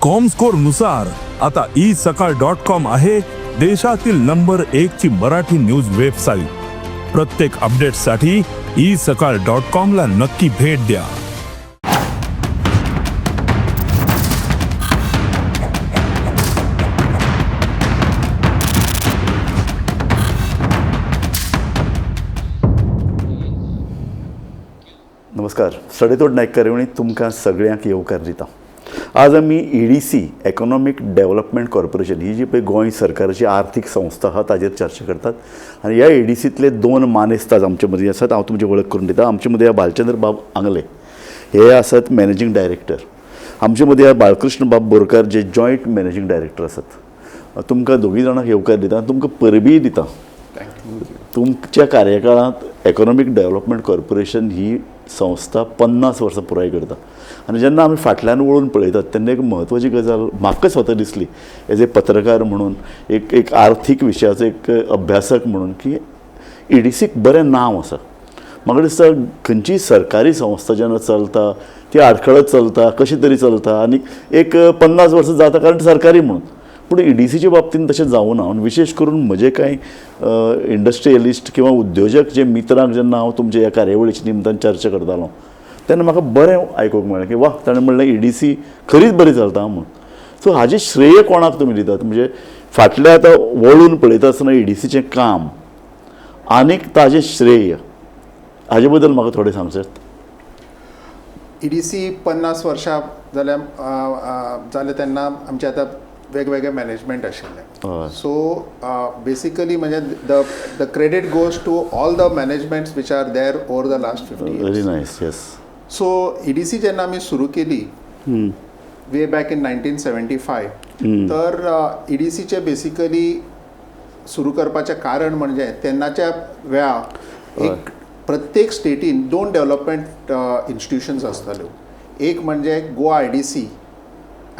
Comscore नुसार आता isakal.com आहे देशातील नंबर 1 ची मराठी न्यूज वेबसाईट. प्रत्येक अपडेटसाठी isakal.com ला नक्की भेट द्या. नमस्कार. सडेतोड नायक कार्यावळींत तुमकां सगळ्यांक येवकार दिता. आज आमी EDC इकॉनॉमिक डेव्हलपमेंट कॉर्पोरेशन ही जी पळय गोंय सरकाराची आर्थीक संस्था आहा ताजेर चर्चा करतात. आनी ह्या EDCंतले दोन मानेस्ताद आमचे मदीं आसात. हांव तुमची वळख करून दिता. आमचे मदीं भालचंद्र बाब आंगले हे आसात मॅनेजींग डायरेक्टर. आमचे मदीं बाळकृष्ण बाब बोरकार जे जॉयंट मॅनेजींग डायरेक्टर आसात. तुमकां दोगी जाणांक येवकार दिता. तुमकां परबीय दिता. तुमच्या कार्यकाळांत इकॉनॉमिक डेव्हलपमेंट कॉर्पोरेशन ही संस्था 50 वर्सां पुराय करता. आनी जेन्ना आमी फाटल्यान वळून पळयतात तेन्ना एक म्हत्वाची गजाल म्हाका स्वता दिसली एज ए पत्रकार म्हणून, एक आर्थीक विशयाचो एक अभ्यासक म्हणून, की EDCक बरें नांव आसा. म्हाका दिसता खंयचीय सरकारी संस्था जेन्ना चलता ती आडखळत चलता, कशी तरी चलता आनी एक 50 वर्सां जाता कारण सरकारी म्हणून. पूण EDCच्या बाबतींत तशें जावं ना. आनी विशेश करून म्हजे कांय इंडस्ट्रियलिस्ट किंवा उद्योजक जे मित्रांक जेन्ना हांव तुमच्या ह्या कार्यावळीच्या निमतान चर्चा करतालो तेन्ना म्हाका बरें आयकूंक मेळ्ळें की वा, ताणें म्हणलें EDC खरीच बरी चलता म्हणून. सो हाजें श्रेय कोणाक तुमी दितात? म्हणजे फाटल्या आतां वळून पळयता आसतना EDCचें काम आनीक ताजें श्रेय हाजे बद्दल म्हाका थोडें सांगशात. EDC 50 वर्सां जाले तेन्ना आमचे आतां वेगवेगळे मॅनेजमेंट आशिल्ले. सो बेसिकली म्हणजे the credit goes to all the managements which are there over the last 50 years. Very nice. Yes. So EDC जेन्ना आमी सुरू केली वे बॅक इन 1975 तर EDCचे बेसिकली सुरू करपाचें कारण म्हणजे तेन्नाच्या वेळार एक प्रत्येक स्टेटीन 2 डेव्हलपमेंट इन्स्टिट्यूशन्स आसताल्यो. एक म्हणजे गोवा IDC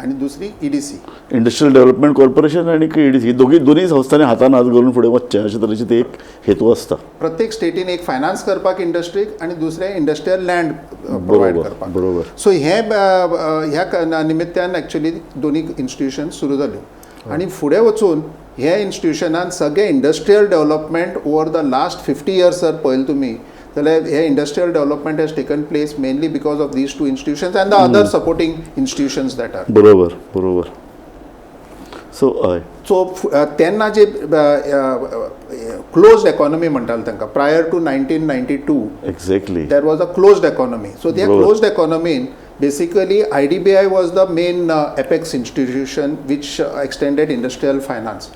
आणि दुसरी EDC इंडस्ट्रियल डेव्हलपमेंट कॉर्पोरेशन आणि EDC दोन्ही संस्थांनी हातान हात घालून फुडें वचचें अशे तरेचे ते एक हेतू आसता. प्रत्येक स्टेटीन एक फायनान्स करपाक इंडस्ट्रीक आणि दुसरें इंडस्ट्रियल लँड प्रोवायड करपाक. बरोबर. सो ह्या निमित्तान एक्चुअली दोन्ही इन्स्टिट्यूशन सुरू जाल्यो. आणि फुडें वचून ह्या इन्स्टिट्यूशनान सगळे industrial development over the last 50 years जर पळयलें तुमी जाल्यार हे industrial development has taken place mainly because of these 2 institutions and the other supporting institutions that are. बरोबर बरोबर. सो तेन्ना जे क्लोज्ड इकॉनॉमी म्हणटाले तांकां prior to 1992 exactly there was a closed economy. So त्या क्लोज्ड इकॉनॉमीन basically IDBI was the main apex institution which extended industrial finance.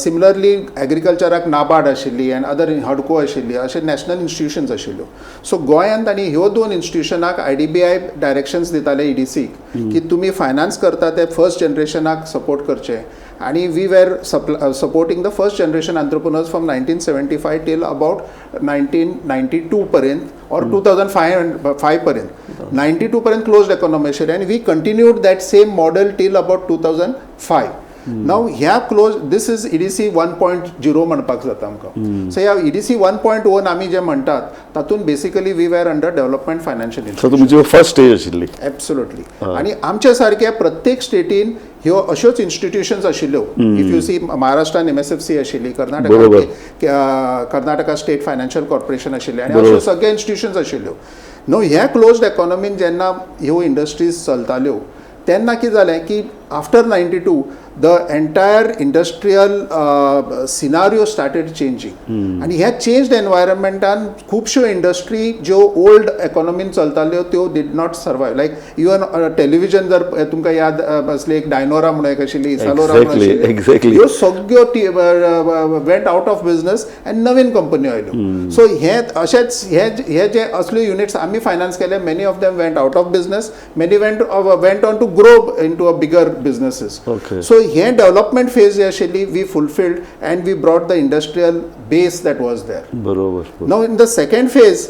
Similarly agricultureak NABARD आशिल्ली and other HUDCO आशिल्ली अशे national institutions आशिल्ल्यो. So गोंयांत आनी ह्यो 2 institutionाक IDBI डायरेक्शन्स दिताले EDCक की तुमी फायनान्स करता ते फर्स्ट जनरेशनाक सपोर्ट करचे. आणि we were supporting the first generation entrepreneurs from 1975 till about 1992 पर्यंत और 2005 पर्यंत. 92 पर्यंत क्लोज्ड इकॉनॉमी आशिल्ली आणि we continued that same model till about 2005. नाव ह्या क्लोज दिस इज EDC 1.0 म्हणपाक जाता आमकां. सो ह्या EDC 1.0 आमी जे म्हणटात तातूंत basically we were under development financial institution. तुमची फर्स्ट स्टेज आशिल्ली. एब्सोल्युटली. आणि आमच्या सारक्या प्रत्येक स्टेटीन ह्यो अश्योच इन्स्टिट्यूशन्स आशिल्ल्यो. इफ यू सी महाराष्ट्रान MSFC आशिल्ली, कर्नाटका स्टेट फायनान्शियल कॉर्पोरेशन आशिल्लें आनी अश्यो सगळे इन्स्टिट्यूशन्स आशिल्ल्यो. नो ह्या क्लोज्ड इकॉनॉमीन जेन्ना ह्यो इंडस्ट्रीज चलताल्यो तेन्ना कितें जालें की after 92 the entire industrial scenario started changing. आनी ह्या चेंज्ड एनवायरमेंटान खुबश्यो इंडस्ट्री ज्यो ओल्ड इकॉनॉमीन चलताल्यो त्यो did not survive. Like even television जर तुमकां याद आसली एक डायनोरा म्हणून एक आशिल्ली, सॅलोरा म्हणून आशिल्ली, ह्यो सगळ्यो वेंट आउट ऑफ बिझनस आनी नवीन कंपन्यो आयल्यो. सो हे अशेंच हे जे असल्यो युनिट्स आमी फायनान्स केले, many of them went out of business, many went on to grow in to a bigger businesses. So हे डेव्हलपमेंट फेज जे आशिल्ली we fulfilled and we brought the industrial base that was there. बरोबर. Now in the second phase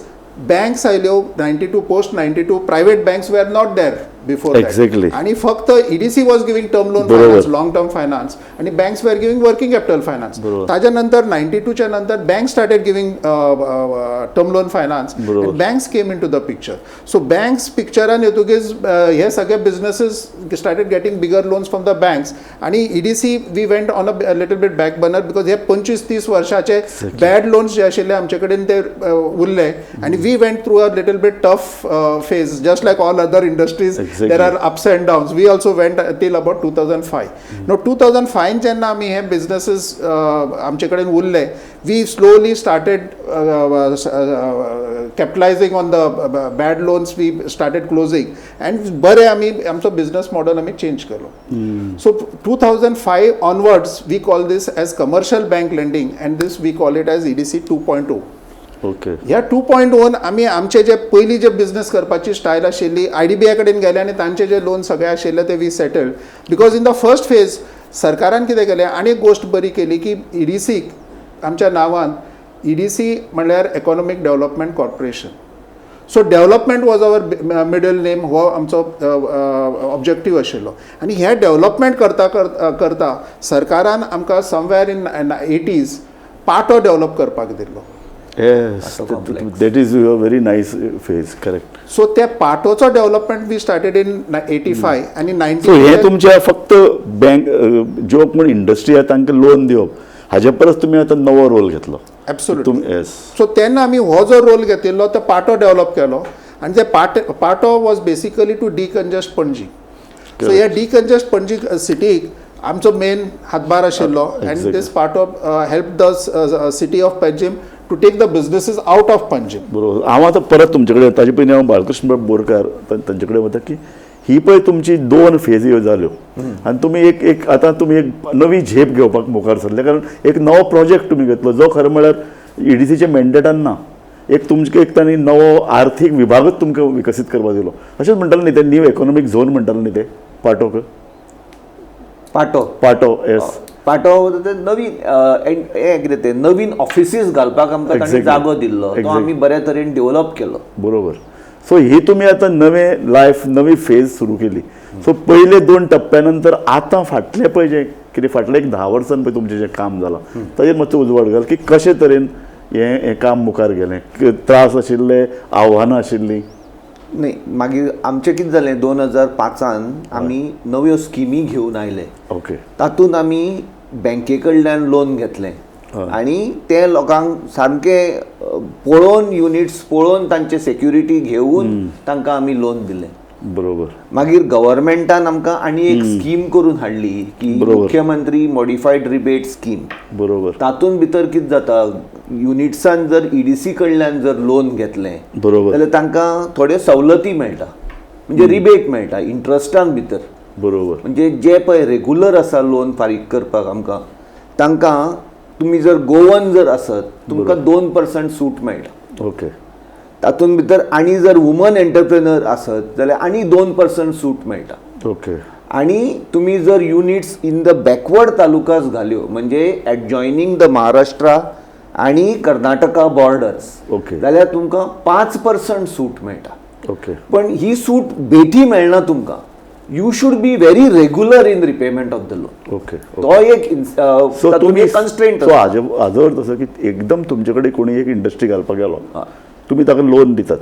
banks आयल्यो 92 post 92 private banks were not there. Before Exactly. आणि फक्त EDC was giving term loan बरोबर. Finance, long term finance, आणि banks वेर giving working capital finance. ताज्या नंतर 92च्या नंतर bank started giving term loan finance, banks came in to the picture. So banks पिक्चरान येतुकीच हे सगळे businesses started getting bigger loans from the banks, आणि EDC we went on a little bit back burner because हे 25-30 वर्षाचे bad loans जे आशिल्ले आमचे कडेन ते उरले, आणि we went through a little bit tough phase just like all other industries. There are ups and downs. We also went till about 2005. No 2005 जेन्ना आमी हे बिझनेसीस आमचे कडेन उरले, we slowly started capitalizing on the bad loans. We started closing and बरे आमी आमचो business model आमी चेंज केलो. So 2005 onwards we call this as commercial bank lending and this we call it as EDC 2.0. Okay. ह्या 2.0 आमी आमचे जे पयलीं जे बिझनेस करपाची स्टायल आशिल्ली, IDBI कडेन गेले आनी तांचे जे लोन सगळे आशिल्ले ते we settled because in the first phase सरकारान कितें केलें, आनी एक गोश्ट बरी केली की EDC आमच्या नांवान EDC म्हणल्यार economic development corporation. So development was our middle name, हो आमचो ऑब्जेक्टीव आशिल्लो. आनी हे डेव्हलपमेंट करता करता सरकारान आमकां समवेअर इन 80s पाटो डेव्हलप करपाक दिल्लो. Yes, that is a very nice phase, correct. So त्या पाटोचो डेव्हलपमेंट वी स्टार्टेड इन 85 आणि सो 90. हे तुमच्या फक्त बँक जो कोण इंडस्ट्री आहे तांकां लोन दिवप, हाजे परस तुम्ही आता नवो रोल घेतलो. एब्सोल्युटली. येस. सो तेन्ना आमी हो जो रोल घेतिल्लो तो पाटो डेव्हलप केलो, आणि ते Patto was basically to decongest Panaji. So ह्या डिकंजस्ट पणजी सिटीक आमचो मेन हातभार आशिल्लो, and this Patto help the city of Panjim to take the businesses out of Panjim. बरोबर. हांव आतां परत तुमचे कडेन ताजे पयलीं हांव बाळकृष्ण बोरकार तांचे कडेन वता की ही पळय तुमची 2 फेज ह्यो जाल्यो, आनी तुमी एक आतां तुमी एक नवी झेप घेवपाक मुखार सरले, कारण एक नवो प्रोजेक्ट तुमी घेतलो जो खरें म्हळ्यार EDCच्या मॅन्डेटान ना. एक तुमचे एक तांणी नवो आर्थीक विभागच तुमकां विकसीत करपाक दिलो, अशेंच म्हणटाले न्ही ते न्यू इकॉनॉमीक झोन म्हणटाले न्ही ते पाटोक. पाटो येस. पाटो ते नवीन हे कितें ते नवीन ऑफिसीस घालपाक आमकां तांणी जागो दिल्लो, तो आमी बऱ्या तरेन डेव्हलप केलो. बरोबर. सो ही तुमी आतां नवें लायफ नवी फेज सुरू केली. सो पयले 2 टप्प्या नंतर आतां फाटले पळय जे कितें फाटले एक 10 वर्सान पळय तुमचें जें काम जालां ताजेर मातसो उजवाड घाल की कशे तरेन हें काम मुखार गेलें, त्रास आशिल्ले, आव्हानां आशिल्लीं. न्ही, मागीर आमचें कितें जालें 2005 आमी नव्यो स्किमी घेवन आयले. ओके. तातूंत आमी बँके कडल्यान लोन घेतलें आनी ते लोकांक सारके पळोवन युनिट्स पळोवन तांचे सेक्युरिटी घेवन तांकां आमी लोन दिलें. बरोबर. मागीर गव्हर्मेंटान आमकां आनी एक स्कीम करून हाडली की मुख्यमंत्री मॉडिफायड रिबेट स्कीम. बरोबर. तातूंत भितर कितें जाता, युनिट्सान जर EDC कडल्यान जर लोन घेतलें बरोबर जाल्यार तांकां थोड्यो सवलती मेळटा, म्हणजे रिबेट मेळटा इंट्रस्टान भितर. बरोबर. म्हणजे जे पळय रेगुलर आसा लोन फारीक करपाक आमकां, तांकां तुमी जर गोवन जर आसत तुमकां 2% सूट मेळटा. ओके. तातूंत भितर आनी जर वुमन एंटरप्रेनर आसत जाल्यार आनी 2% सूट मेळटा. ओके. आणि तुम्ही जर युनिट्स इन द बॅकवर्ड तालुकास घाल्यो, म्हणजे एडजॉयनिंग द महाराष्ट्रा आणि कर्नाटका बॉर्डर्स, ओके, जाल्यार तुमकां 5% सूट मेळटा. ओके. पण ही सूट बेठी मेळना तुमकां. You should be very regular in repayment of the loan. Okay. तो एक तुम्ही कन्स्ट्रेंट. सो हाजो अर्थ असो की एकदम तुमचे कडेन कोणी एक इंडस्ट्री घालपाक गेलो, तुम्ही ताका लोन दितात,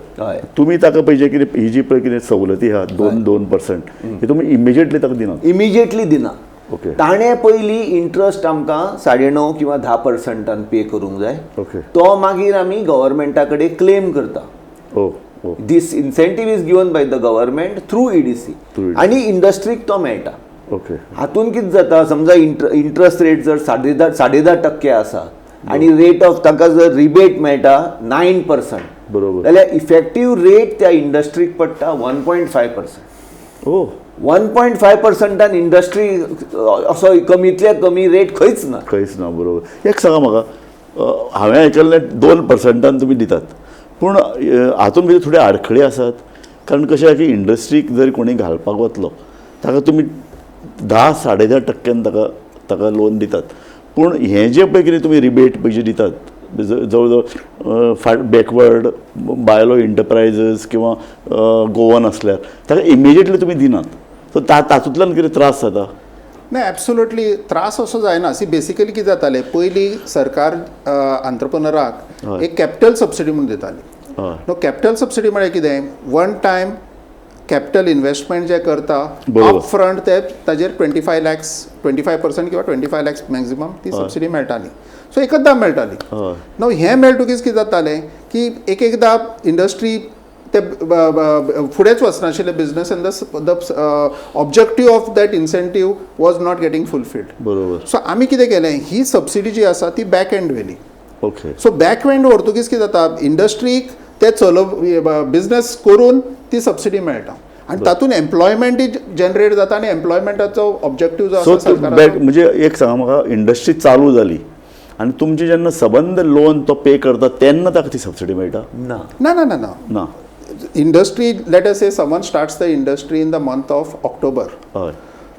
तुम्ही ताका पयशे कितें ही जी पळय कितें सवलती आहा 2% हे तुम्ही इमिजिएटली ताका दिना. इमिजिएटली दिना. ओके. ताणें पयलीं इंट्रस्ट आमकां 9.5 किंवा 10% पे करूंक जाय. ओके. तो मागीर आमी गव्हर्मेंटा कडेन क्लेम करता. ओ. This incentive is given by the government through EDC आनी इंडस्ट्रीक तो मेळटा. ओके. हातून कितें जाता, समजा इंट्रस्ट रेट जर 10.5% आसा आनी रेट ऑफ ताका जर रिबेट मेळटा 9%, बरोबर, जाल्यार इफेक्टीव रेट त्या इंडस्ट्रीक पडटा 1.5%. ओ. 1.5%. इंडस्ट्री असो कमींतल्या कमी रेट खंयच ना. बरोबर. एक सांगा म्हाका, हांवें आयकल्लें 2% तुमी दितात, पूण हातून भितर थोडे आडखळी आसात. कारण कशें आसा की इंडस्ट्रीक जर कोणी घालपाक वतलो ताका तुमी 10-10.5% ताका लोन दितात, पूण हें जें पळय कितें तुमी रिबेट पयशे दितात जवळ बॅकवर्ड बायलो एंटरप्रायजीस किंवा गोवन असल्यार ताका इमिजिएटली तुमी दिनात. सो तातूंतल्यान कितें त्रास जाता? नाही, ॲब्सोल्युटली त्रास असो जायना. सी बेसिकली कितें जातालें, पयलीं सरकार आंत्रप्रनराक एक कॅपिटल सबसिडी म्हणून दिताली. नो कॅपिटल सबसिडी म्हळ्यार कितें, वन टायम कॅपिटल इन्वेस्टमेंट जे करता अप फ्रंट ते ताजेर 25 lakhs 25% किंवा 25 lakhs मॅक्झिमम ती सबसिडी मेळटाली. सो एकदां मेळटाली. नो हें मेळटकीच कितें जातालें की एकदां इंडस्ट्री ते फुडेंच वचनाशिल्ले business and the objective of that incentive was not getting fulfilled. बरोबर. सो आमी कितें केलें, ही सबसिडी जी आसा ती बॅक एंड व्हेली. ओके. सो बॅक एंड व्हरतकीच कितें जाता, इंडस्ट्रीक ते बिझनस करून ती सबसिडी मेळटा आनी तातूंत एम्प्लॉयमेंटूय जनरेट जाता आनी एम्प्लॉयमेंटाचो ऑब्जेक्टीव जो आसा सरकाराचो. म्हणजे एक सांगा म्हाका, इंडस्ट्री चालू जाली आनी तुमची जेन्ना सबंद लोन तो पे करता तेन्ना ताका ती सबसिडी मेळटा? ना ना ना ना ना ना. Industry, let us say someone starts the industry in the month of October, हय.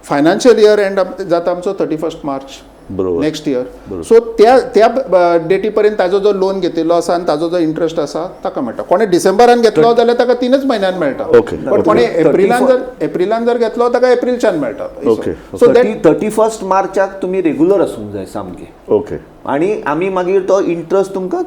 फायनान्शियल इयर एंड जाता आमचो 31 मार्च बरोबर. Next year. सो त्या डेटी पर्यंत ताजो जो लोन घेतिल्लो आसा आनी ताजो जो इंट्रस्ट आसा ताका मेळटा. कोणे डिसेंबरान घेतलो जाल्यार ताका 3च म्हयन्यान मेळटा. ओके. पण कोणे एप्रिलान जर घेतलो ताका एप्रिलच्यान मेळटा. ओके. सो दॅट 31 मार्चाक तुमी रेग्युलर आसूंक जाय सामके. ओके. आणि आमी मागीर तो इंट्रस्ट तुमकां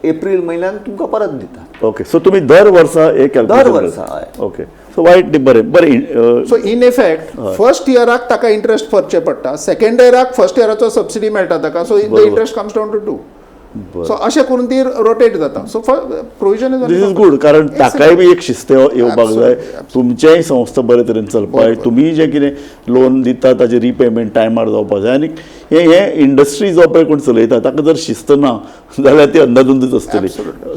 एप्रील म्हयन्यान तुमकां परत दिता. ओके. सो तुमी दर वर्सा एक दर वर्सा, हय. ओके. सो वायट बरें. सो इन इफेक्ट फर्स्ट इयराक ताका इंट्रस्ट भरचे पडटा, सेकंड इयराक फर्स्ट इयराचो सबसिडी मेळटा ताका. So the interest comes down to 2. So अशें करून ती रोटेट जाता. So provision this is good, कारण ताकाय बी एक शिस्त येवपाक जाय. तुमचेय संस्था बरे तरेन चलपाक, तुम्ही जे कितें लोन दिता ताजे रिपेमेंट टायमार जावपाक जाय. आनी हे इंडस्ट्री जो पळय कोण चलयता ताका जर शिस्त ना जाल्यार ती अंदाधुंदच आसतली.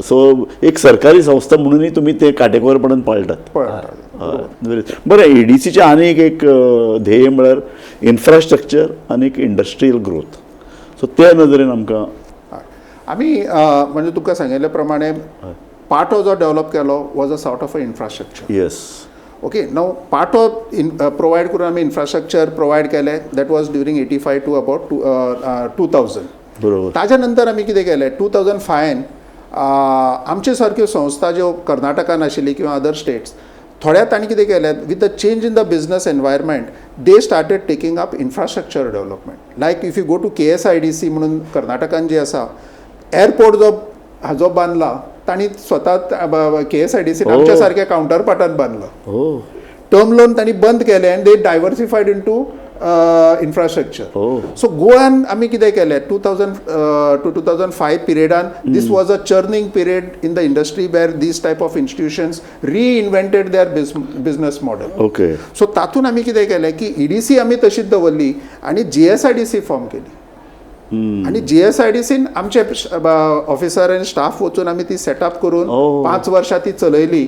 सो एक सरकारी संस्था म्हणूनय तुमी ते काटेकोरपणान पाळटात. बरें. एडीसीचे आनी एक ध्येय म्हळ्यार इन्फ्रास्ट्रक्चर आनी इंडस्ट्रियल ग्रोथ. सो त्या नदरेन आमकां आमी म्हणजे तुका सांगिल्ले प्रमाणे पाटो जो डेव्हलप केलो was a sort of a infrastructure. Yes. Okay. Now Patto provide करून आमी इन्फ्रास्ट्रक्चर प्रोवायड केले. That was during 85 to about 2000. बरोबर. ताच्या नंतर आमी कितें केलें, 2005 आमचे सारक्यो संस्था ज्यो कर्नाटकान आशिल्ली किंवा अदर स्टेट्स, थोड्या तांणी कितें केलें, with the change in the business environment they started taking up infrastructure development. Like if you go to KSIDC म्हणून कर्नाटकान जी आसा, एअरपोर्ट जो हाजो बांदला तांणी स्वता KSIDC आमच्या सारक्या काउंटर पार्टान बांदला. टर्म लोन तांणी बंद केले आनी they diversified in to infrastructure. So गोवान आमी कितें केलें, 2000 to 2005 पिरियडान this was a churning period in the industry where this type of institutions reinvented their business model. Okay. So तातूंत आमी कितें केलें की EDC आमी तशीच दवरली आनी GSIDC फॉर्म केली. आणि GSIDCन आमचे ऑफिसर आनी स्टाफ वचून आमी ती सेटअप करून 5 वर्सां ती चलयली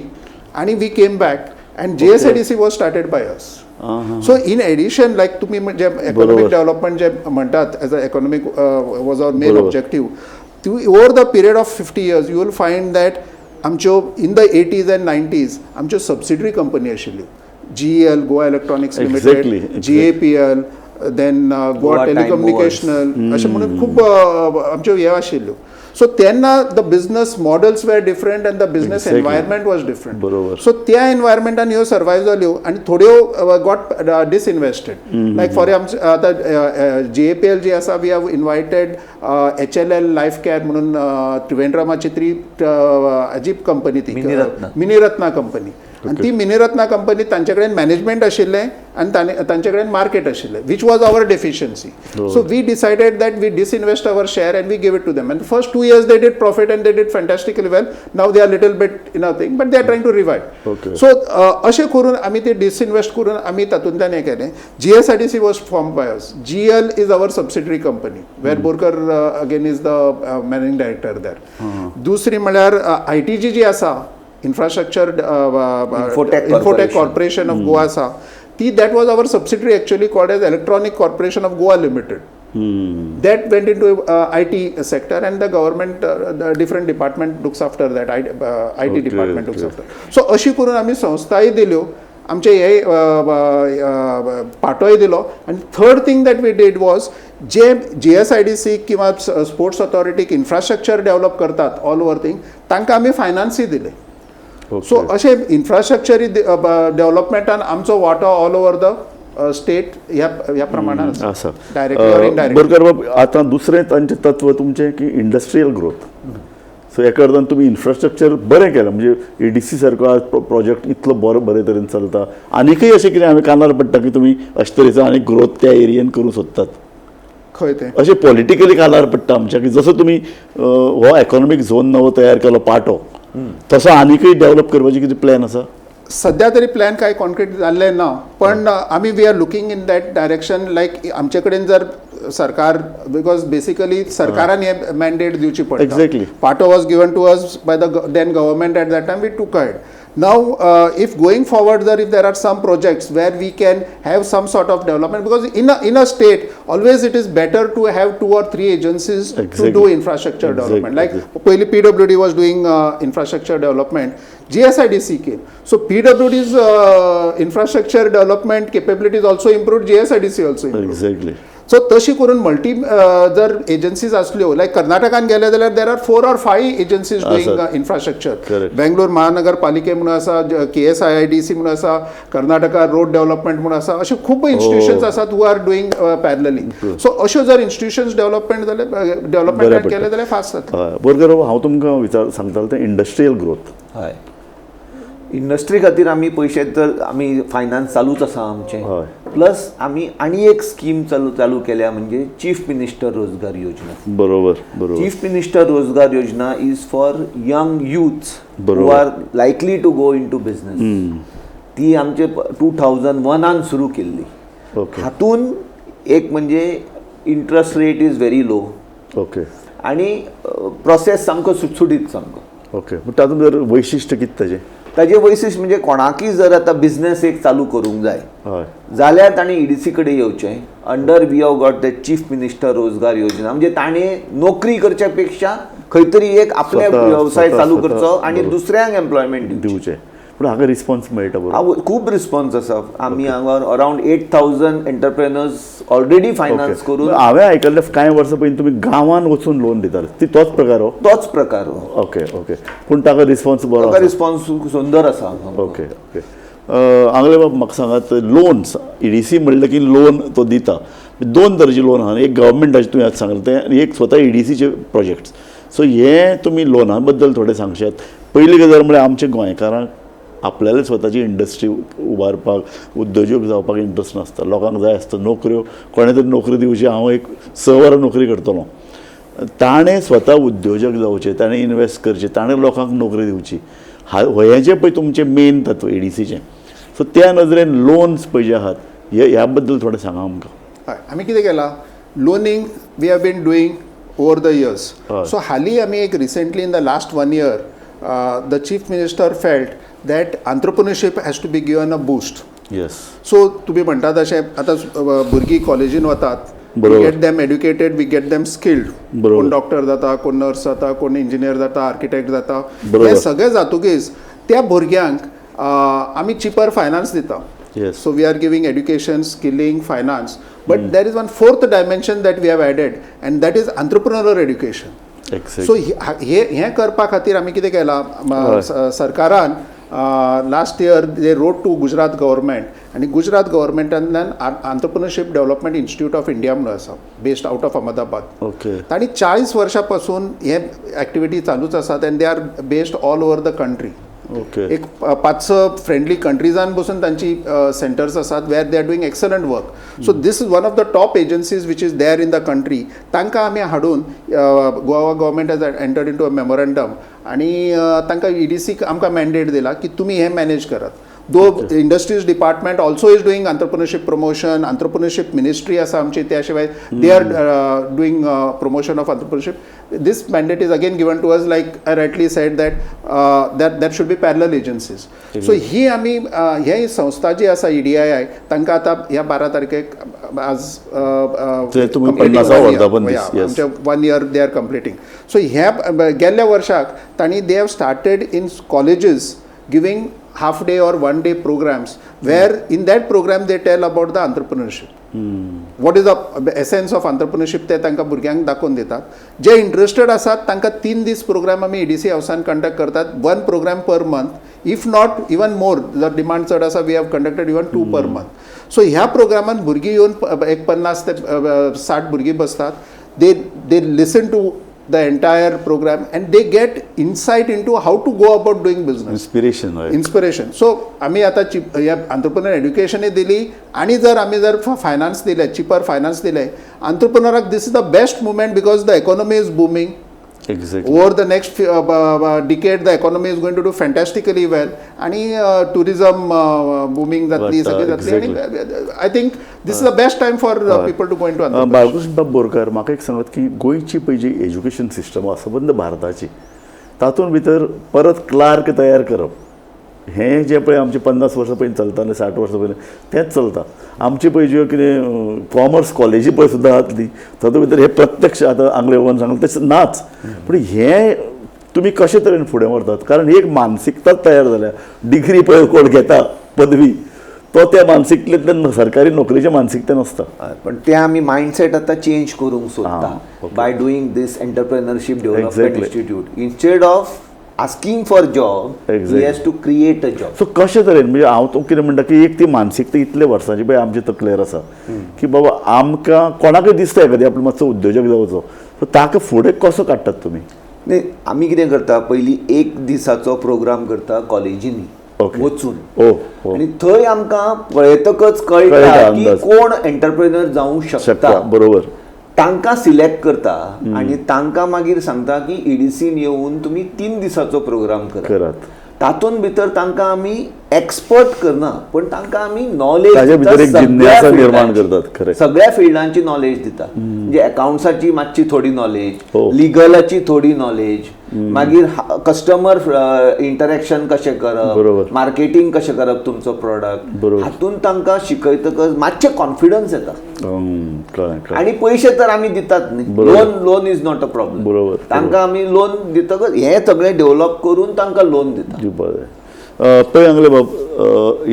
आणि we came back and GSIDC was started by us. So in addition, like तुम्ही म्हणजे इकॉनॉमिक डेव्हलपमेंट जे म्हणटात as a economic was our main objective, over the period of 50 years you will find that आमच्यो in the 80s and 90s आमच्यो subsidiary company आशिल्ल्यो. GEL, Goa electronics limited, GAPL, then Goa telecommunicational, अशें म्हणून खूब आमच्यो हे आशिल्ल्यो. सो तेन्ना the business models where different and the business environment was different. So त्या एनवायरमेंटान ह्यो सर्वायव जाल्यो आनी थोड्यो गॉट डिसइन्वेस्टेड. लायक फॉर आतां GAPL जी आसा, we have invited HLL life care म्हणून त्रिवेंद्रमाची अजीब कंपनी, ती मिनीरत्ना कंपनी. आणि ती मिनीरत्ना कंपनी तांचे कडेन मॅनेजमेंट आशिल्लें आनी तांचे कडेन मार्केट आशिल्लें, which was our deficiency. So we decided that we disinvest our share and we give it to them. And first 2 years they did profit and they did fantastically well. Now they are little bit in a thing but they are trying to revive. So अशें करून आमी ते disinvest करून आमी तातूंतल्यान हें केलें. GSIDC was form by us. GL is our subsidiary company where Borkar again is the managing director there. दुसरी म्हळ्यार ITG जी आसा, infrastructure infotech corporation of Goa आसा, ती that was our subsidiary actually called as electronic corporation of Goa limited. That went into IT sector and the government, the different department looks after that. IT department looks after. So अशी करून आमी संस्थाय दिल्यो आमचे हे पाठोय दिलो. आनी third thing that we did was जे GSIDC किंवा स्पोर्ट्स ऑथॉरिटीक इन्फ्रास्ट्रक्चर डेव्हलप करतात ऑल ओव्हर थिंग तांकां आमी फायनान्सूय दिले. सो अशे इन्फ्रास्ट्रक्चरी डेव्हलपमेंटान आमचो वांटो ऑल ओव्हर द स्टेट ह्या प्रमाणान आसा. Directly or indirectly. बरकर बाब, आतां दुसरें तांचें तत्व तुमचें की इंडस्ट्रियल ग्रोथ. सो हेका अर्दान तुमी इन्फ्रास्ट्रक्चर बरें केलें, म्हणजे EDC सारको आज प्रोजेक्ट इतलो बरे तरेन चलता. आनीकय अशें कितें हांवें कानार पडटा की तुमी अशे तरेचो आनी ग्रोथ त्या एरियेन करूंक सोदतात. खंय तें अशें पॉलिटिकली कानार पडटा आमच्या की जसो तुमी हो इकॉनॉमीक झोन नवो तयार केलो पाटो, तसो आनीकय डेव्हलप करपाची कितें प्लॅन आसा? सध्या तरी प्लॅन काय कॉन्क्रीट जाल्ले ना, पण आमी we are looking in that direction. Like आमचे कडेन जर सरकार, बिकॉज बेसिकली सरकारान हे मॅन्डेट दिवची पडटा. Exactly. पाटो was given to us by the then government at that time. We took ahead. Now, if going forward, if there are some projects where we can have some sort of development, because in a state, always it is better to have 2 or 3 agencies Exactly. to do infrastructure development. Like Exactly. पहिली PWD was doing infrastructure development. GSIDC came. So PWD's infrastructure development capabilities also improved. GSIDC also improved. Exactly. So तशी करून multi जर agencies असल्यो, लायक कर्नाटकान गेले जाल्यार there are 4 or 5 agencies doing infrastructure. Correct. Bangalore महानगरपालिके म्हणून आसा, KSIIDC म्हणून आसा, कर्नाटका रोड डेव्हलपमेंट म्हणून आसा, अशे खूब इन्स्टिट्यूशन्स आसात who are doing parallelly. So अश्यो जर इन्स्टिट्यूशन्स डेव्हलपमेंट केले जाल्यार फास्ट जातले. हय. बरकर बाब, हांव तुमकां सांगतालो तें इंडस्ट्रियल ग्रोथ. हय, इंडस्ट्री खातीर आमी पयशे तर आमी फायनान्स चालूच आसा आमचें. हय. प्लस आमी आनी एक स्कीम चालू केल्या, म्हणजे चीफ मिनिस्टर रोजगार योजना. बरोबर. Chief minister Rozgar Yojana is for young youths who are likely to go in to business. ती आमचे 2001 सुरू केल्ली. ओके. हातून एक म्हणजे interest rate is very low okay. आणि प्रोसेस सामको सुटसुटीत सामको. ओके. पूण तातूंत जर वैशिश्ट कितें ताजें? ताजें वैशिश्ट म्हणजे कोणाकीय जर आतां बिझनेस एक चालू करूंक जाय हय. जाल्यार ताणें EDC कडेन येवचें. Under we have got the chief minister Rozgar Yojana. म्हणजे ताणें नोकरी करच्या पेक्षा खंय तरी एक आपले वेवसाय चालू करचो आणि दुसऱ्यांक एम्प्लॉयमेंट दिवचें. दिवचें. पूण हाका रिस्पॉन्स मेळटा बरोबर? खूब रिस्पॉन्स आसा. आमी हांगा अरावंड 8,000 एंटरप्रेनर्स ऑलरेडी फायनान्स करून. हांवें आयकल्लें कांय वर्सां पयलीं तुमी गांवांत वचून लोन दिताले, ती तोच प्रकार हो? तोच प्रकार. ओके. ओके. पूण ताका रिस्पॉन्स बरो आसा? रिस्पॉन्स सुंदर आसा. ओके. ओके. आंगले बाब, म्हाका सांगात, लोन्स EDC म्हणलें की लोन तो दिता. 2 तरेचे लोन आहा. एक गव्हर्मेंटाचें तुवें आतां सांगलें तें, आनी एक स्वता EDCचे प्रोजेक्ट्स. सो हे तुमी लोना बद्दल थोडें सांगशात. पयली गजाल म्हळ्यार आमच्या गोंयकारांक आपल्याला स्वताची इंडस्ट्री उबारपाक, उद्योजक जावपाक इंट्रस्ट नासता. लोकांक जाय आसता नोकऱ्यो, कोणे तरी नोकरी दिवची. हांव एक 6 वरां नोकरी करतलो. ताणें स्वता उद्योजक जावचें, ताणें इन्वेस्ट करचें, ताणें लोकांक नोकरी दिवची. हें जें पळय तुमचें मेन तत्व EDCचें. सो त्या नजरेन लोन्स पळय जे आहात, ह्या बद्दल थोडें सांगा आमकां. हय, आमी कितें केलां, loaning we have been doing over the years. So हालीं आमी एक recently in the last 1 year the chief minister felt that entrepreneurship has to be given a boost. Yes. So तुमी म्हणटात अशें, आतां भुरगीं कॉलेजीन वतात, we get them educated, we get them skilled. कोण डॉक्टर जाता, कोण नर्स जाता, कोण इंजिनियर जाता, आर्किटेक्ट जाता. हे सगळे जातकीच त्या भुरग्यांक आमी चिपर फायनान्स दिता. Yes. So we are giving education, skilling, finance. But there is one 4th dimension that we have added, and that is entrepreneurial education. Exactly. So हे करपा खातीर आमी कितें केलां, सरकारान last year the road to Gujarat government, आनी गुजरात गव्हर्मेंटांतल्यान entrepreneurship development institute of India म्हणून आसा, based out of Ahmedabad. Okay. तांणी 40 वर्सां पासून हे एक्टिविटी चालूच आसात, and they are based all over the country. Okay. एक 5-6 फ्रेंडली कंट्रीजान बसून तांची सेंटर्स आसात where they are doing excellent work. So this is one of the top agencies which is there in the country. तांकां आमी हाडून Goa government has entered in to a memorandum, आनी तांकां EDC आमकां मॅन्डेट दिला की तुमी हे मॅनेज करात. Though industries department also is doing entrepreneurship promotion. Entrepreneurship ministry आसा आमची, त्या शिवाय they are doing promotion of entrepreneurship. This mandate is again given to us, like I rightly said, that should be parallel agencies. So ही आमी हे संस्था जी आसा EDII, तांकां आतां ह्या 12 तारखेक आज आमचे 1 year they are completing. So ह्या गेल्ल्या वर्साक तांणी they have started in colleges giving half day or 1 day programs where in that program they tell about the entrepreneurship. What is the essence of entrepreneurship ते तांकां भुरग्यांक दाखोवन दितात. जे इंटरेस्टेड आसात तांकां 3 दीस प्रोग्राम आमी EDC हावसान कंडक्ट करतात, 1 program per month, if not even more, जर डिमांड चड आसा we have conducted even 2 per month. So ह्या प्रोग्रामान भुरगीं येवन एक 50 ते 60 भुरगीं बसतात. They listen to the entire program and they get insight into how to go about doing business. Inspiration. So आम्ही आता या entrepreneur education दिली आणि जर आम्ही जर फायनान्स दिले, cheaper फायनान्स दिले, entrepreneurक this is the best moment because the economy is booming. Exactly. Over the next decade the economy is going to do fantastically well आणि tourism booming जातली सगळी जातली आणि I think this is the best time for people to go into entrepreneurship. Balkrishna बाब बोरकार, म्हाका एक सांगात की गोंयची पळय जी एज्युकेशन सिस्टम आसा संबंद भारताची, तातूंत भितर परत क्लार्क तयार करप हें जें पळय आमचें 50 वर्सां पयलीं चलतालें, 60 वर्सां पयलीं तेंच चलता. आमची पळय ज्यो कितें कॉमर्स कॉलेजी पळय सुद्दां आसली तातूंत भितर हे प्रत्यक्ष आतां आंगले ओवन सांगलें तशें नाच. पूण हें तुमी कशे तरेन फुडें व्हरतात? कारण एक मानसिकताच तयार जाल्या. डिग्री पळय कोण घेता पदवी तो त्या मानसिकतेंतल्यान सरकारी नोकरेच्या मानसिकतेन आसता. पण ते आमी मायंडसेट आतां चेंज करूंक सोदता by doing this entrepreneurship development institute. Instead of asking for job, he has to create a job. So कशे तरेन म्हणजे हांव तो कितें म्हणटा की एक ती मानसिकता इतले वर्सांची पळय आमचे तकलेर आसा की बाबा आमकां कोणाकय दिसता एखादी आपलो मातसो उद्योजक जावचो, सो ताका फुडें कसो काडटात तुमी? नाही, आमी कितें करता, पयलीं 1 दिसाचो प्रोग्राम करता कॉलेजींनी वचून आणि थंय आमकां पळयतकच कळटा की कोण एंटरप्रेनर जावंक शकता. बरोबर. तांकां सिलेक्ट करता आणि तांकां मागीर सांगता की EDCन येवन तुमी 3 दिसाचो प्रोग्राम करात. तातूंत भितर तांकां आमी एक्सपर्ट करना, पण तांकां आमी नॉलेज निर्माण करतात. सगळ्या फिल्डांची नॉलेज दिता. म्हणजे अकाउंट्साची मातशी थोडी नॉलेज, लिगलाची थोडी नॉलेज, मागीर कस्टमर इंटरॅक्शन कशें करप, मार्केटिंग कशें करप तुमचो प्रोडक्ट, हातूंत तांकां शिकयतकच मातशें कॉन्फिडन्स येता. आणि पयशे तर आमी दितात न्ही, loan is not a problem. तांकां आमी लोन दितकच हें सगळें डेव्हलप करून तांकां लोन दिता. पळय आंगले बाब,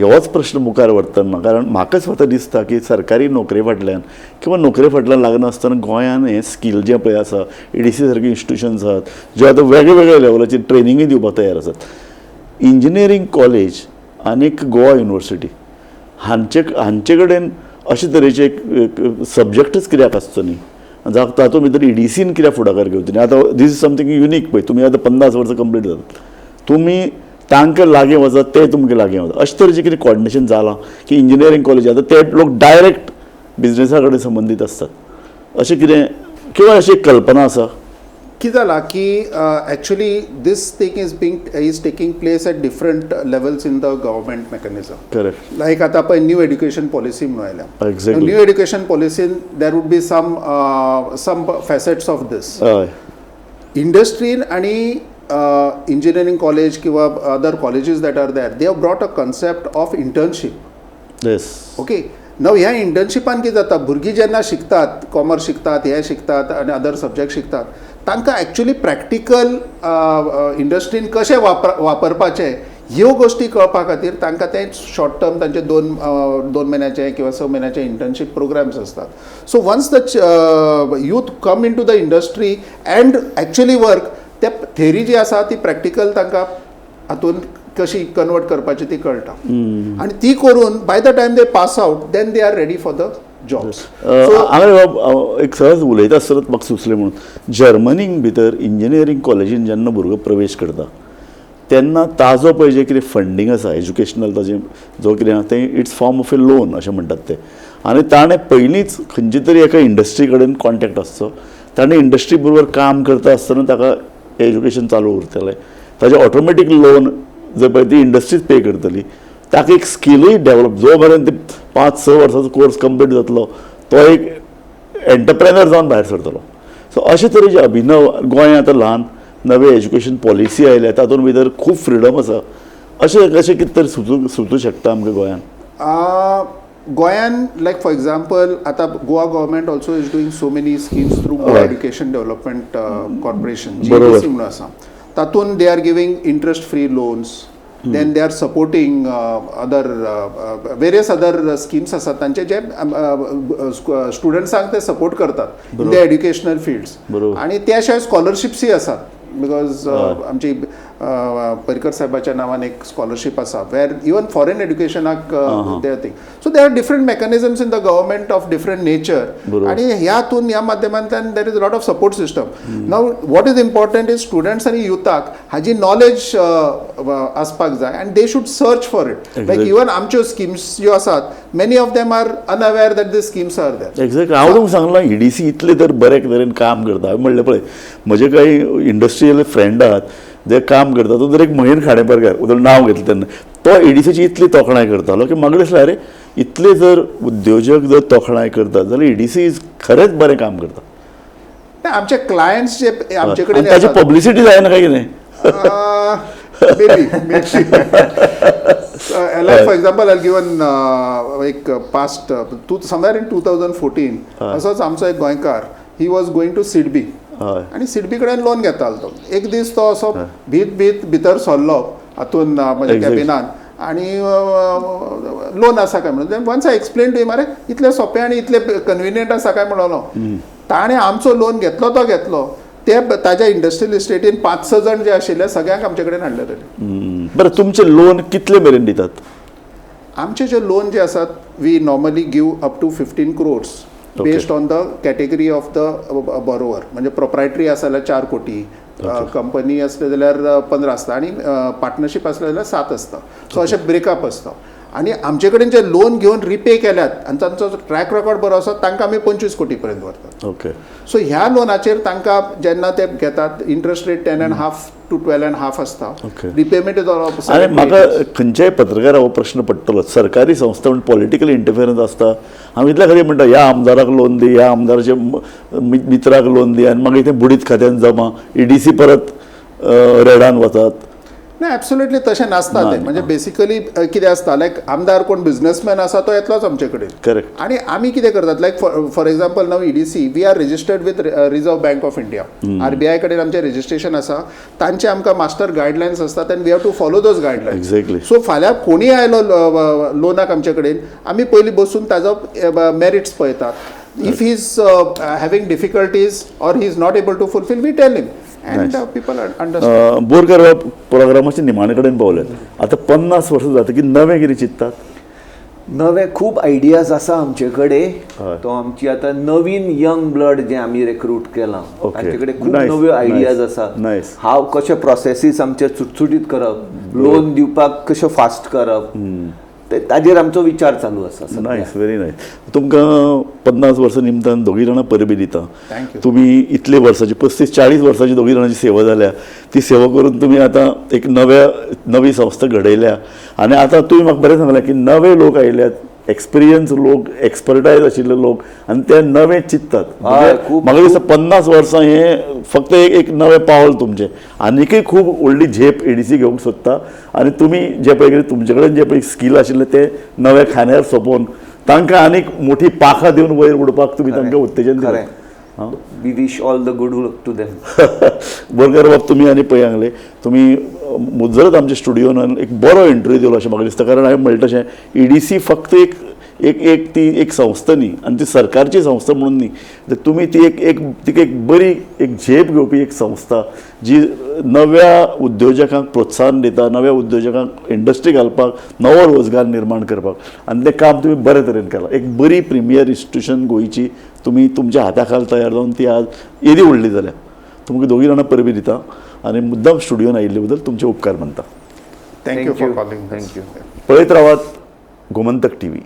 होच प्रश्न मुखार व्हरतना, कारण म्हाका स्वता दिसता की सरकारी नोकरे फाटल्यान किंवा नोकरे फाटल्यान लागनासतना गोंयान हें स्कील जें पळय आसा, EDC सारकी इन्स्टिट्यूशन्स आसात जे आतां वेगळ्या वेगळ्या लेवलाचेर ट्रेनिंगूय दिवपाक तयार आसात. इंजिनियरींग कॉलेज आनीक गोवा युनिवर्सिटी हांचे कडेन अशे तरेचे सब्जेक्टच कित्याक आसचो न्ही, तातूंत भितर EDCन कित्याक फुडाकार घेवचो न्ही? आतां दीस इज समथींग युनीक पळय. तुमी आतां 50 वर्सां कंप्लीट जातात, तुमी तांकां लागीं वचत, ते तुमकां लागीं वतात. अशें तरेचें कितें कॉर्डिनेशन जालां की इंजिनियरींग कॉलेज आतां ते लोक डायरेक्ट बिजनेसा कडेन संबंदीत आसतात, अशें कितें किंवा अशी एक कल्पना आसा? कितें जालां की actually this thing is taking place at different levels in the government mechanism. Correct. Like आतां पळय न्यू एड्युकेशन पॉलिसी म्हणून आयल्या. एक्झॅक्टली. न्यू एड्युकेशन पॉलिसीन there would be some facets of this. इंडस्ट्रीन आणि engineering college किंवा other colleges that are there, they have brought a concept of internship. Yes. Okay. Now ह्या इंटर्नशिपान कितें जाता, भुरगीं जेन्ना शिकतात, कॉमर्स शिकतात, हे शिकतात आणि अदर सब्जेक्ट शिकतात, तांकां एक्चुअली प्रॅक्टिकल इंडस्ट्रीन कशें वापरपाचें ह्यो गोष्टी कळपा खातीर तांकां ते शॉर्ट टर्म तांचे 2 म्हयन्याचे किंवा 6 म्हयन्याचे इंटर्नशीप प्रोग्राम्स असतात. So once the youth come in to the industry and actually work, त्या थेरी जी आसा ती प्रॅक्टिकल तांकां हातून कशी कन्वर्ट करपाची ती कळटा आणि ती करून by the time they pass out then they are ready for the jobs. एक सहज उलयता आसतना म्हाका सुचलें म्हणून, जर्मनीक भितर इंजिनियरींग कॉलेजीन जेन्ना भुरगो प्रवेश करता तेन्ना ताजो पळय जें कितें फंडींग आसा एज्युकेशनल, ताजें जो कितें आसा तें it's form of A loan अशें म्हणटात ते. आनी ताणें पयलींच खंयचे तरी एका इंडस्ट्री कडेन कॉन्टॅक्ट आसचो, ताणें इंडस्ट्री बरोबर काम करता आसतना ताका एज्युकेशन चालू उरतलें, ताजें ऑटोमॅटीक लोन जर पळय ती इंडस्ट्रीच पे करतली, ताका एक स्किलूय डेवलप, जो मेरेन ते 5-6 वर्सांचो कोर्स कंप्लीट जातलो तो एक एंटरप्रेनर जावन भायर सरतलो. सो अशे तरेचे अभिनव गोंय आतां ल्हान नवे एज्युकेशन पॉलिसी आयल्या, तातूंत भितर खूब फ्रिडम आसा. अशें कितें तरी सुचूं शकता आमच्या गोंयान? गोंयान लायक फॉर एग्जाम्पल आतां Goa government also is doing so many schemes through Goa education development corporation, GEDC म्हणून आसा. तातूंत they are giving interest free loans then they are supporting other various other schemes आसात तांचे जे स्टुडंट्सांक ते सपोर्ट करतात इन द एड्युकेशनल फिल्ड्स आणि त्या शिवाय स्कॉलरशिप्सय आसात बिकॉज आमची परिकर साहेबाच्या नावान एक स्कॉलरशीप आसा वेर इवन फॉरेन एड्युकेशनाक they thing so they are different mechanisms in the government of different nature आणि ह्या माध्यमांतल्यान there is lot of support system now what is important is students आनी युथाक हाजी नॉलेज आसपाक जाय and they should search for it like even आमच्यो schemes ज्यो आसात many of them are unaware that the schemes are there exactly हांव तुमकां सांगलां EDC इतले तर बऱ्या तरेन काम करता हांवें म्हणलें पळय म्हजे काही इंडस्ट्रियल फ्रेंड आहात जे काम करता तो जर एक महेन खाडेपारकार उदक नांव घेतलें तेन्ना तो EDCची इतली तोखणाय करतालो की म्हाका दिसलें अरे इतले जर उद्योजक जर तोखणाय करतात जाल्यार EDC इज खरेंच बरें काम करता. आमचे क्लायंट्स जे आमचे कडेन ताची पब्लिसिटी जायना काय कितें like for example I'll give an एक past somewhere in 2014 असोच आमचो एक गोंयकार he was going to SIDBI आणि सिडबी कडेन लोन घेतालो तो एक दीस तो असो भीत भितर सरलो हातून म्हणजे कॅबिनान आणि लोन आसा काय म्हणून वन्स आय एक्सप्लेन टू हिम अरे इतले सोंपें आनी इतले कन्विनियंट आसा काय म्हणलो ताणें आमचो लोन घेतलो ते ताज्या इंडस्ट्रियल इस्टेटीन 5-6 जण जे आशिल्ले सगळ्यांक आमचे कडेन हाडले तरी. बरं तुमचे लोन कितले मेरेन दितात? आमचे जे लोन जे आसात we normally give up to 15 crores based on the category of the borrower म्हणजे प्रोप्रायटरी आसा जाल्यार 4 कोटी कंपनी आसले जाल्यार 15 आसता आणि पार्टनरशीप आसले जाल्यार 7 आसता सो अशें ब्रेकअप आसता आणि आमचे कडेन जे लोन घेवन रिपे केल्यात आणि तांचो ट्रॅक रेकॉर्ड बरो आसा तांकां आमी 25 कोटी पर्यंत व्हरतात. ओके सो ह्या लोनाचेर तांकां जेन्ना ते घेतात इंट्रस्ट रेट 10.5 to 12.5 आसता रिपेमेंट इज ऑल. आणि म्हाका खंयच्याय पत्रकारा हो प्रश्न पडटलो सरकारी संस्था म्हणून पॉलिटिकल इंटरफियरन्स आसता हांव इतल्या खातीर म्हणटा ह्या आमदाराक लोन दी ह्या आमदाराच्या मित्राक लोन दी आनी मागीर तें बुडीत खात्यान जमा EDC परत रेडान वतात. नाही ॲब्सोल्युटली तशें नासता तें म्हणजे बेसिकली कितें आसता लायक आमदार कोण बिझनेसमॅन आसा तो येतलोच आमचे कडेन करेक्ट आणि आमी कितें करतात like for example now EDC we are registered with reserve bank of India RBI कडेन आमचें रजिस्ट्रेशन आसा तांचे आमकां मास्टर गायडलायन्स आसतात and we have to follow those guidelines. Exactly so फाल्यां कोणीय आयलो लोनाक आमचे कडेन आमी पयलीं बसून ताजो मेरिट्स पळयतात. If he is having difficulties or he is not able to fulfil we tell him and people understand. Borkar प्रोग्रामाच्या निमाणे कडेन पावल्यात आता 50 वर्सां जाता की नवें कितें चिंततात? नवे खूब आयडियाज आसा आमचे कडेन तो आमची आता नवीन यंग ब्लड जे आमी रिक्रूट केलां तांचे कडेन खूब नव्यो आयडियाज आसा हांव कशे प्रोसेसीस आमचे सुटसुटीत करप लोन दिवपाक कशें फास्ट करप ताजेर आमचो विचार चालू आसा. Nice very nice. तुमकां 50 वर्सां निमतान दोगी जाणां परबी दिता. तुमी इतले वर्साची 35-40 वर्साची दोगी जाणांची सेवा जाल्या ती सेवा करून तुमी आतां एक नवी संस्था घडयल्या आनी आतां तुमी म्हाका बरें सांगलें की नवे लोक आयल्यात एक्सपिरियन्स लोक एक्सपर्टायज आशिल्ले लोक आनी ते नवे चिंततात. म्हाका दिसता 50 वर्सां हे फक्त एक नवें पावल तुमचें आनीकय खूब व्हडली झेप EDC घेवंक सोदता आनी तुमी जे पळय तुमचे कडेन जे पळय स्कील आशिल्ले ते नव्या खांद्यार सोंपोवन तांकां आनीक मोठी पाखां दिवन वयर उडपाक तुमी तांकां उत्तेजन दिलें. We wish all the good luck to them. Borkar बाब तुमी आनी पळय सांगलें तुमी मुजरत आमच्या स्टुडियोन एक बरो इंटरव्यू दिलो अशें म्हाका दिसता कारण हांवें म्हणलें तशें EDC फक्त एक संस्था न्ही आनी ती सरकारची संस्था म्हणून न्ही तर तुमी ती एक बरी एक झेप घेवपी एक संस्था जी नव्या उद्योजकांक प्रोत्साहन दिता नव्या उद्योजकांक इंडस्ट्री घालपाक नवो रोजगार निर्माण करपाक आनी तें काम तुमी बरे तरेन केलां. एक बरी प्रिमियर इन्स्टिट्यूशन गोंयची तुमी तुमच्या हाता खाल तयार जावन ती आज येदी व्हडली जाल्या. तुमकां दोगी जाणां परबी दिता आनी मुद्दाम स्टुडियोन आयिल्ले बद्दल तुमचे उपकार मानता. Thank you for calling. थँक्यू. पळयत रावात गोमंतक TV.